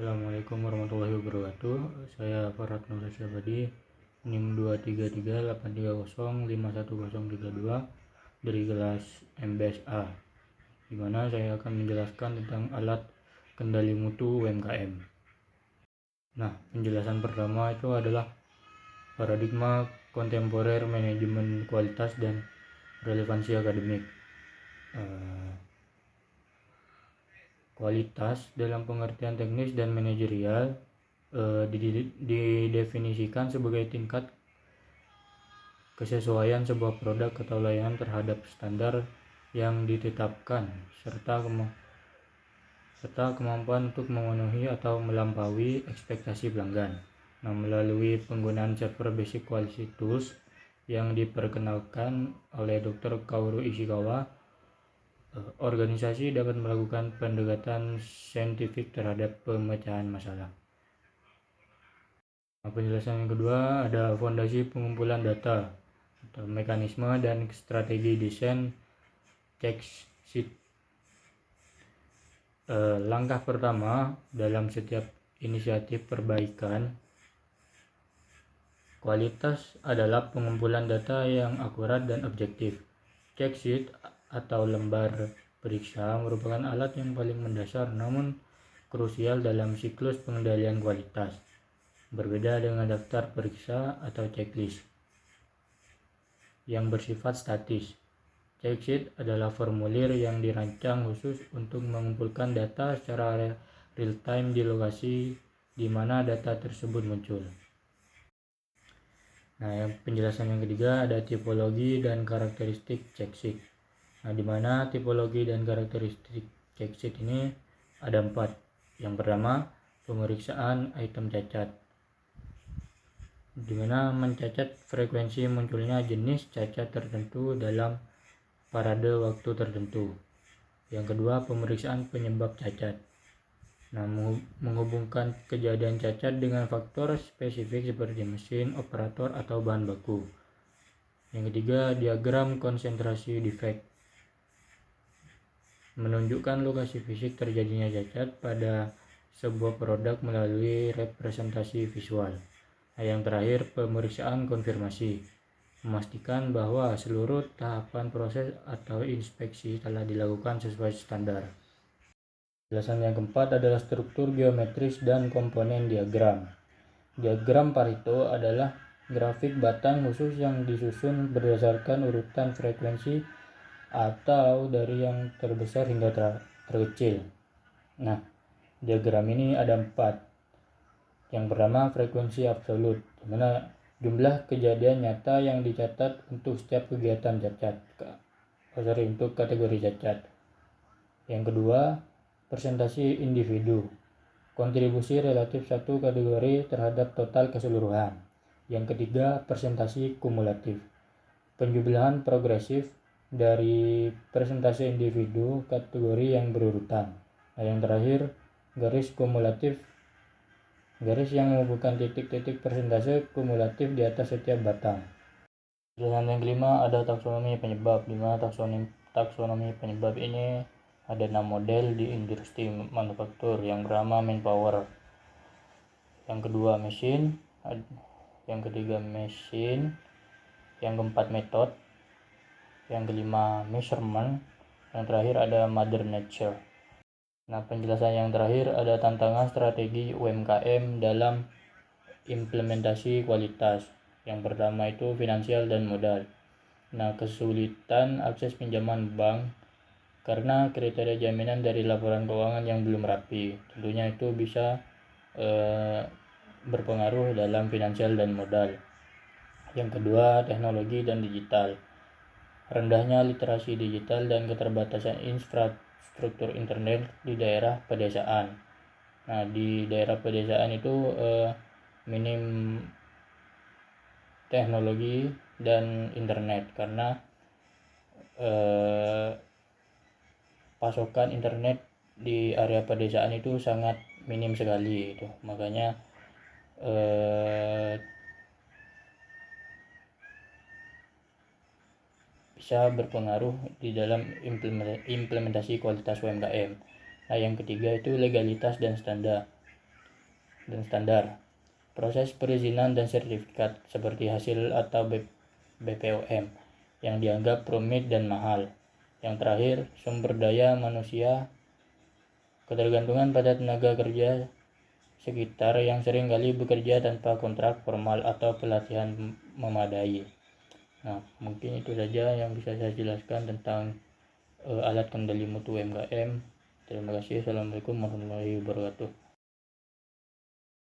Assalamualaikum warahmatullahi wabarakatuh. Saya Farhat Nur Syabadi, NIM 23383051032 dari kelas MBSA, di mana saya akan menjelaskan tentang alat kendali mutu UMKM. Nah, penjelasan pertama itu adalah paradigma kontemporer manajemen kualitas dan relevansi akademik. Kualitas dalam pengertian teknis dan manajerial didefinisikan sebagai tingkat kesesuaian sebuah produk atau layanan terhadap standar yang ditetapkan serta kemampuan untuk memenuhi atau melampaui ekspektasi pelanggan. Nah, melalui penggunaan server Basic Quality Tools yang diperkenalkan oleh Dr. Kaoru Ishikawa, organisasi dapat melakukan pendekatan saintifik terhadap pemecahan masalah. Nah, penjelasan yang kedua ada fondasi pengumpulan data atau mekanisme dan strategi desain check sheet. Langkah pertama dalam setiap inisiatif perbaikan kualitas adalah pengumpulan data yang akurat dan objektif. Check sheet atau lembar periksa merupakan alat yang paling mendasar namun krusial dalam siklus pengendalian kualitas. Berbeda dengan daftar periksa atau checklist yang bersifat statis. Check sheet adalah formulir yang dirancang khusus untuk mengumpulkan data secara real-time di lokasi di mana data tersebut muncul. Nah, penjelasan yang ketiga ada tipologi dan karakteristik check sheet. Nah, di mana tipologi dan karakteristik check sheet ini ada 4. Yang pertama, pemeriksaan item cacat, di mana mencacat frekuensi munculnya jenis cacat tertentu dalam parade waktu tertentu. Yang kedua, pemeriksaan penyebab cacat. Nah, menghubungkan kejadian cacat dengan faktor spesifik seperti mesin, operator, atau bahan baku. Yang ketiga, diagram konsentrasi defek, menunjukkan lokasi fisik terjadinya cacat pada sebuah produk melalui representasi visual. Nah, yang terakhir, pemeriksaan konfirmasi, memastikan bahwa seluruh tahapan proses atau inspeksi telah dilakukan sesuai standar. Penjelasan yang keempat adalah struktur geometris dan komponen diagram. Diagram Pareto adalah grafik batang khusus yang disusun berdasarkan urutan frekuensi atau dari yang terbesar hingga terkecil. Nah, diagram ini ada 4. Yang pertama, frekuensi absolut, di mana jumlah kejadian nyata yang dicatat untuk setiap kegiatan cacat, untuk kategori cacat. Yang kedua, persentase individu, kontribusi relatif satu kategori terhadap total keseluruhan. Yang ketiga, persentase kumulatif, penjumlahan progresif dari persentase individu kategori yang berurutan. Nah, yang terakhir, garis kumulatif, garis yang menghubungkan titik-titik persentase kumulatif di atas setiap batang. Penjelasan yang kelima ada taksonomi penyebab, di mana taksonomi penyebab ini ada 6 model di industri manufaktur. Yang pertama manpower, yang kedua mesin, yang ketiga mesin, yang keempat method, yang kelima measurement, yang terakhir ada mother nature. Nah, penjelasan yang terakhir ada tantangan strategi UMKM dalam implementasi kualitas. Yang pertama itu finansial dan modal. Nah, kesulitan akses pinjaman bank karena kriteria jaminan dari laporan keuangan yang belum rapi. Tentunya itu bisa berpengaruh dalam finansial dan modal. Yang kedua, teknologi dan digital. Rendahnya literasi digital dan keterbatasan infrastruktur internet di daerah pedesaan. Nah, di daerah pedesaan itu minim teknologi dan internet karena pasokan internet di area pedesaan itu sangat minim sekali itu. Makanya bisa berpengaruh di dalam implementasi kualitas UMKM. Nah, yang ketiga itu legalitas dan standar. dan standar. Proses perizinan dan sertifikat seperti hasil atau BPOM yang dianggap rumit dan mahal. Yang terakhir, sumber daya manusia, ketergantungan pada tenaga kerja sekitar yang seringkali bekerja tanpa kontrak formal atau pelatihan memadai. Nah, mungkin itu saja yang bisa saya jelaskan tentang alat kendali mutu UMKM. Terima kasih. Assalamualaikum warahmatullahi wabarakatuh.